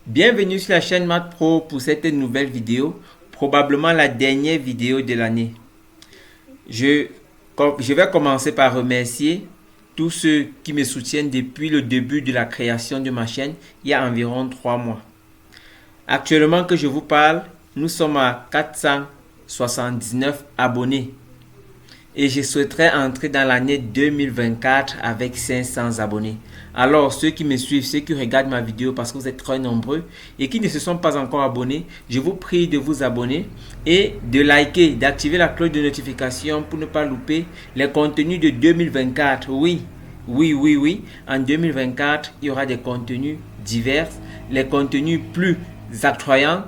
Bienvenue sur la chaîne Math Pro pour cette nouvelle vidéo, probablement la dernière vidéo de l'année. Je vais commencer par remercier tous ceux qui me soutiennent depuis le début de la création de ma chaîne, il y a environ 3 mois. Actuellement que je vous parle, nous sommes à 479 abonnés. Et je souhaiterais entrer dans l'année 2024 avec 500 abonnés. Alors, ceux qui me suivent, ceux qui regardent ma vidéo parce que vous êtes très nombreux et qui ne se sont pas encore abonnés, je vous prie de vous abonner et de liker, d'activer la cloche de notification pour ne pas louper les contenus de 2024. Oui. En 2024, il y aura des contenus divers, les contenus plus attrayants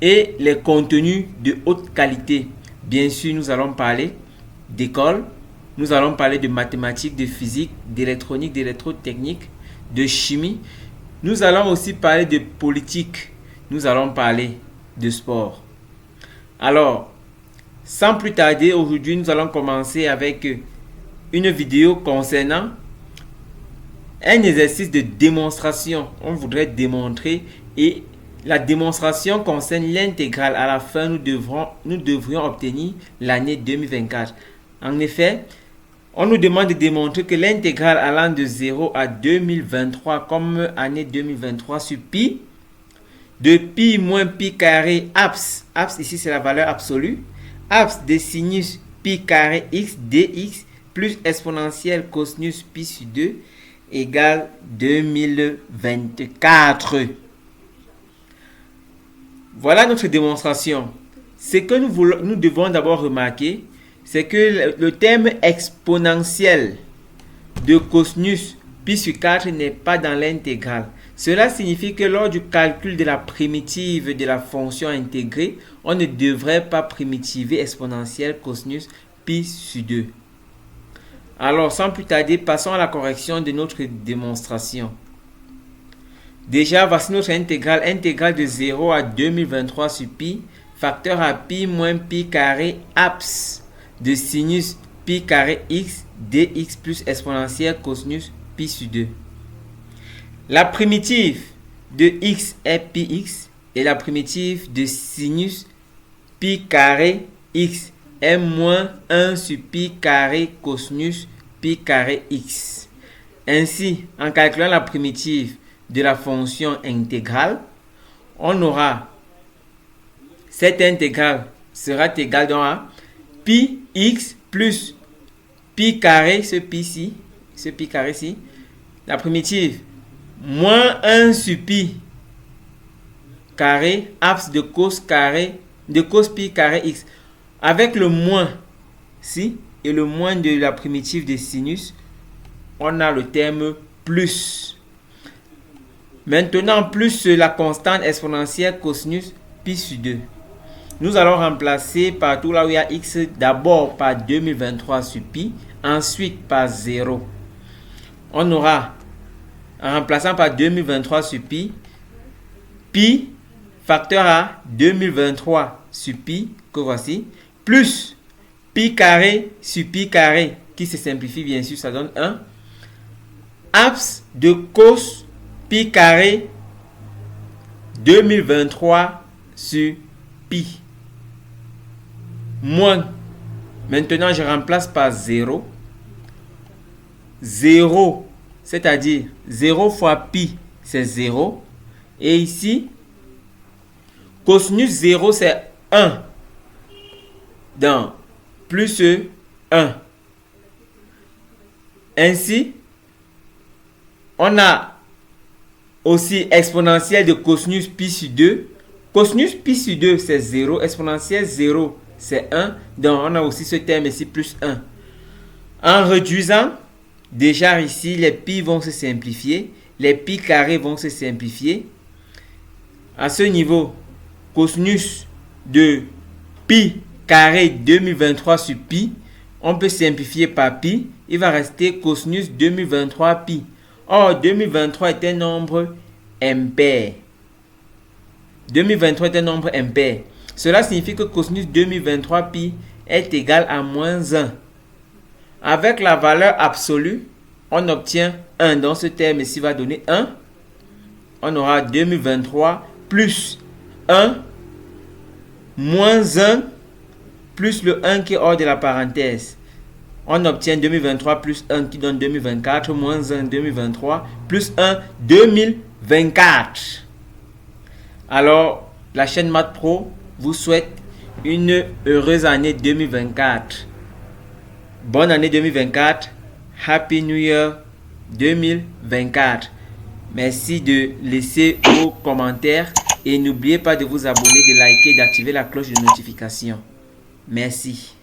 et les contenus de haute qualité. Bien sûr, nous allons parler d'école, nous allons parler de mathématiques, de physique, d'électronique, d'électrotechnique, de chimie. Nous allons aussi parler de politique. Nous allons parler de sport. Alors, sans plus tarder, aujourd'hui, nous allons commencer avec une vidéo concernant un exercice de démonstration. On voudrait démontrer et la démonstration concerne l'intégrale. À la fin, nous devrions obtenir l'année 2024. En effet, on nous demande de démontrer que l'intégrale allant de 0 à 2023 comme année 2023 sur pi, de pi moins pi carré abs ici c'est la valeur absolue, abs de sinus pi carré x dx plus exponentielle cosinus pi sur 2 égale 2024. Voilà notre démonstration. Ce que nous devons d'abord remarquer, c'est que le terme exponentiel de cosinus pi sur 4 n'est pas dans l'intégrale. Cela signifie que lors du calcul de la primitive de la fonction intégrée, on ne devrait pas primitiver exponentielle cosinus pi sur 2. Alors, sans plus tarder, passons à la correction de notre démonstration. Déjà, voici notre intégrale. Intégrale de 0 à 2023 sur pi, facteur à pi moins pi carré abs de sinus pi carré x dx plus exponentielle cosinus pi sur 2. La primitive de x est pi x et la primitive de sinus pi carré x est moins 1 sur pi carré cosinus pi carré x. Ainsi, en calculant la primitive de la fonction intégrale, on aura cette intégrale sera égale donc à pi x plus pi carré, ce pi carré ici, la primitive, moins 1 sur pi carré, abs de cos pi carré x. Avec le moins ici et le moins de la primitive de sinus, on a le terme plus. Maintenant, plus la constante exponentielle cosinus pi sur 2. Nous allons remplacer partout là où il y a x, d'abord par 2023 sur pi, ensuite par 0. On aura, en remplaçant par 2023 sur pi, pi facteur à 2023 sur pi, que voici, plus pi carré sur pi carré, qui se simplifie bien sûr, ça donne 1, abs de cos pi carré 2023 sur pi. Moins, maintenant je remplace par 0. 0, c'est-à-dire 0 fois pi, c'est 0. Et ici, cosinus 0, c'est 1. Donc, plus 1. Ainsi, on a aussi exponentielle de cosinus pi sur 2. Cosinus pi sur 2, c'est 0. Exponentielle 0, c'est 1. Donc, on a aussi ce terme ici, plus 1. En réduisant, déjà ici, les pi vont se simplifier. Les pi carrés vont se simplifier. À ce niveau, cosinus de pi carré 2023 sur pi, on peut simplifier par pi. Il va rester cosinus 2023 pi. Or, 2023 est un nombre impair. 2023 est un nombre impair. Cela signifie que cosinus 2023 pi est égal à moins 1. Avec la valeur absolue, on obtient 1. Donc ce terme ici va donner 1. on aura 2023 plus 1 moins 1 plus le 1 qui est hors de la parenthèse. On obtient 2023 plus 1 qui donne 2024 moins 1 2023 plus 1 2024. Alors, la chaîne Math Pro vous souhaite une heureuse année 2024. Bonne année 2024. Happy New Year 2024. Merci de laisser vos commentaires et n'oubliez pas de vous abonner, de liker, d'activer la cloche de notification. Merci.